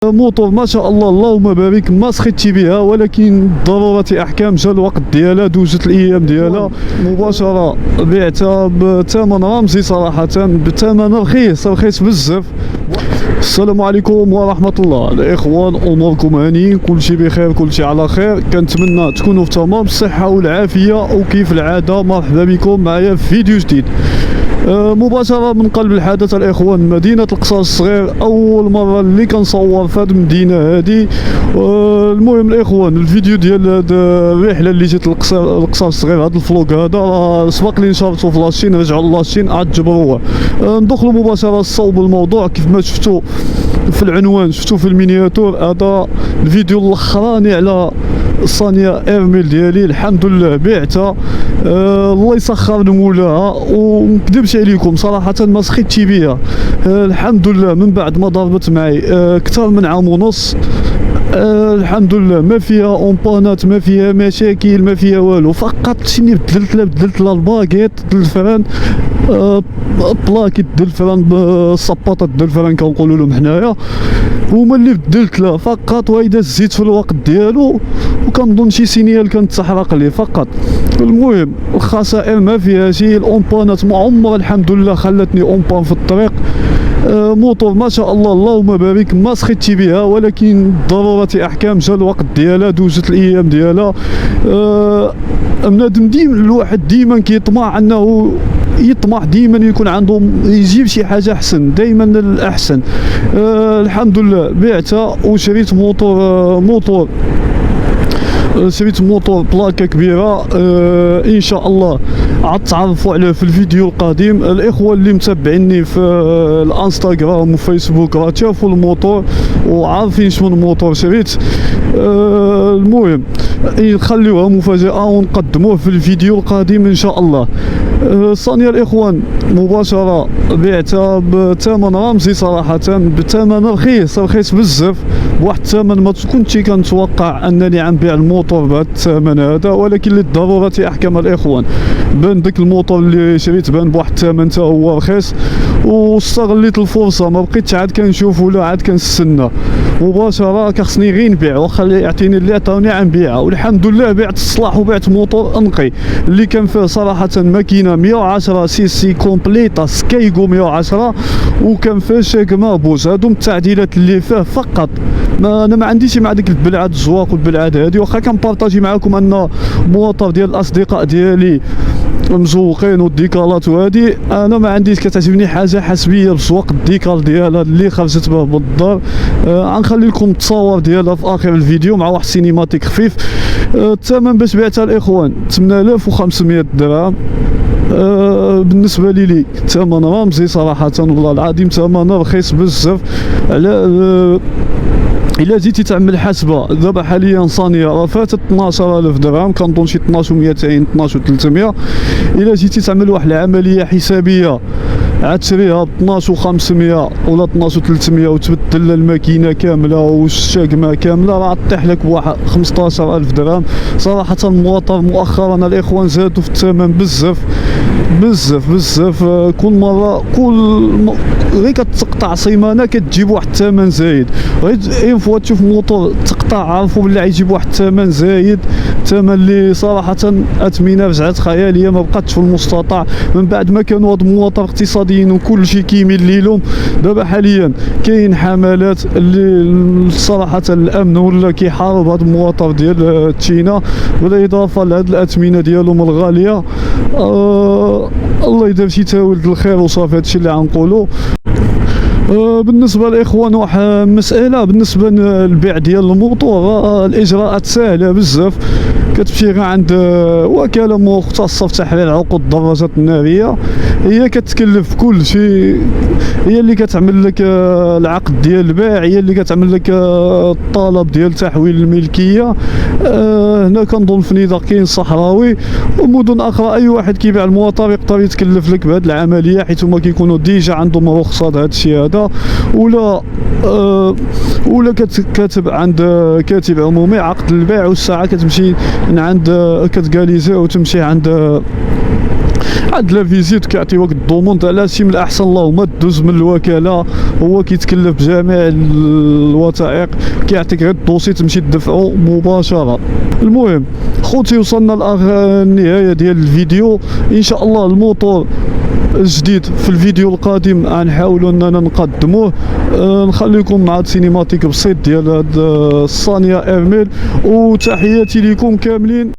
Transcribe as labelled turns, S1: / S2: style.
S1: موطور ما شاء الله اللهم بارك، ما سخيتي بها، ولكن ضرورة احكام. جا الوقت ديالها، دوزت الايام ديالها، مباشره بعتها بثمن رمزي صراحه، بثمن رخيص بزاف. السلام عليكم ورحمه الله الاخوان، اموركم هانيين؟ كلشي بخير، كلشي على خير. كنتمنى تكونوا في تمام الصحه والعافيه، وكيف العاده مرحبا بكم معايا في فيديو جديد مباشرة من قلب الحدث الاخوان، مدينة القصر الصغير. اول مرة اللي كنصور في هذه المدينة هذه. المهم الاخوان، الفيديو ديال هاد الرحلة اللي جيت القصر الصغير، هذا الفلوق هذا سبق لي نشرته في لاشين، رجعوا لاشين عجبوه. ندخلوا مباشرة لصوب الموضوع. كيف ما شفتوا في العنوان، شفتوا في المينياتور، هذا الفيديو الاخراني على الصانية ايرميل ديالي. الحمد لله بعتها، الله يسخر مولاها، ومكذبش عليكم صراحة ما سخيتش بيها. الحمد لله من بعد ما ضربت معي اكثر من عام ونص. الحمد لله ما فيها اونبانات، ما فيها مشاكل، ما فيها والو. فقط شني بدلت لها الباكيت ديال الفران، بلاكيت ديال الفران، الصباطات ديال الفران كنقولوا لهم حنايا، هما اللي بدلت لها فقط. وإذا الزيت في الوقت ديالو، وكنظن شي سينيال كانت تحرق لي فقط. المهم الخسائر ما فيها شي. الاومبانات ما عمرها الحمد لله خلتني اونبان في الطريق. موطور ما شاء الله اللهم بارك، ما سخيتش بها، ولكن ضرورة احكام. جا الوقت ديالها، دوزت الايام ديالها. بنادم الواحد ديما كيطمع انه يطمح ديما يكون عنده، يجيب شي حاجه احسن، دائما الاحسن. الحمد لله بعتها وشريت موطور شريت موطور بلاكه كبيره. ان شاء الله عاد تعرفوا عليه في الفيديو القادم. الاخوه اللي متابعيني في الانستغرام وفيسبوك راه شافوا الموطور وعارفين شنو الموطور شريت. المهم نخليوها مفاجاه ونقدموه في الفيديو القادم ان شاء الله. الصانية الاخوان مباشرة بعتها بثمن رمزي صراحة، بثمن رخيص بزاف، بواحد الثمن ما كنتش كنتوقع انني عم بيع الموطور بهذا الثمن هذا، ولكن للضرورة احكام الاخوان. بان داك الموطور اللي شريت بان بواحد الثمن حتى هو رخيص، واستغليت الفرصة، ما بقيتش عاد كنشوف ولا عاد كنستنى. مباشرة كخصني غير نبيع، واخا يعطيني اللي عطاوني عم بيعها. والحمد لله بعت الصلاح، وبعت موطور انقي اللي كان فيه صراحة ماكينة 110 سي سي كومبليتا سكايغو 110، وكان فيه شاك مابوس. هادو التعديلات اللي فيه فقط. انا ما عنديش مع ديك البلعات الزواق والبلعات هادي، واخا كنبارطاجي معكم ان موطور ديال الاصدقاء ديالي مزوقين والديكالات وهادي، انا ما عنديش. كتعجبني حاجه حسبيه بسواق الديكال ديالها اللي خرجت به بالدار. غنخلي لكم التصاور ديالها في اخر الفيديو مع واحد السينيماتيك خفيف. الثمن باش بعتها الاخوان 8500 درهم. بالنسبه لي ثمن رمزي صراحه، والله العظيم ثمن رخيص بزاف. على الا جيتي تعمل حسبه دابا حاليا صانيه راه فاتت 12000 درهم، كنظن شي 12200 12300. الا جيتي تعمل واحد العمليه حسابيه، عاد تشريها ب 12500 ولا 12300 وتبدل الماكينه كامله والشاقمه كامله، راه طيح لك بواحد 15000 درهم. صراحه المواطن مؤخرا الاخوان زادوا في الثمن بزاف. كل مره غير كتقطع سيمانه كتجيب واحد الثمن زايد. غير فوا تشوف موطور تقطع عارفوا بلي غيجيب واحد الثمن زايد، الثمن اللي صراحه اثمنه رجعت خياليه، ما بقاتش في المستطاع. من بعد ما كانوا هاد المواطن اقتصاديين وكل شيء كيميل ليهم، دابا حاليا كاين حملات اللي صراحه الامن ولا كيحارب هاد المواطن ديال تشينا، بالاضافه لهاد الاثمنه ديالهم الغاليه. الله يدير شي تاولد الخير وصافي، هادشي اللي غنقولوا. بالنسبه للاخوان واحد مساله بالنسبه للبيع ديال الموطور، الاجراءات سهله بزاف. كتمشي غير عند وكاله مختصه في تحرير عقود الدراجات الناريه، هي كتكلف كل شيء، هي اللي كتعمل لك العقد ديال البيع، هي اللي كتعمل لك الطلب ديال تحويل الملكيه. هنا كنظن في نيدا كاين الصحراوي ومدن اخرى، اي واحد كيبيع المواطن يقدر يتكلف لك بهذه العمليه، حيت هما كيكونوا ديجا عندهم رخصه هذا الشيء هذا. ولا كاتب عند كاتب عمومي عقد البيع، والساعه كتمشي عند كتجاليزي وتمشي عند عند لا فيزيت كيعطيوك الضمان على شي من الاحسن اللهم دوز من الوكاله، هو كيتكلف بجميع الوثائق، كيعطيك غير الدوسي تمشي تدفعو مباشره. المهم خوتي وصلنا للنهايه ديال الفيديو، ان شاء الله الموتور الجديد في الفيديو القادم غنحاولوا اننا نقدموه. نخليكم مع سينيماتيك بسيط ديال هاد الصانيه ايرميل، وتحياتي لكم كاملين.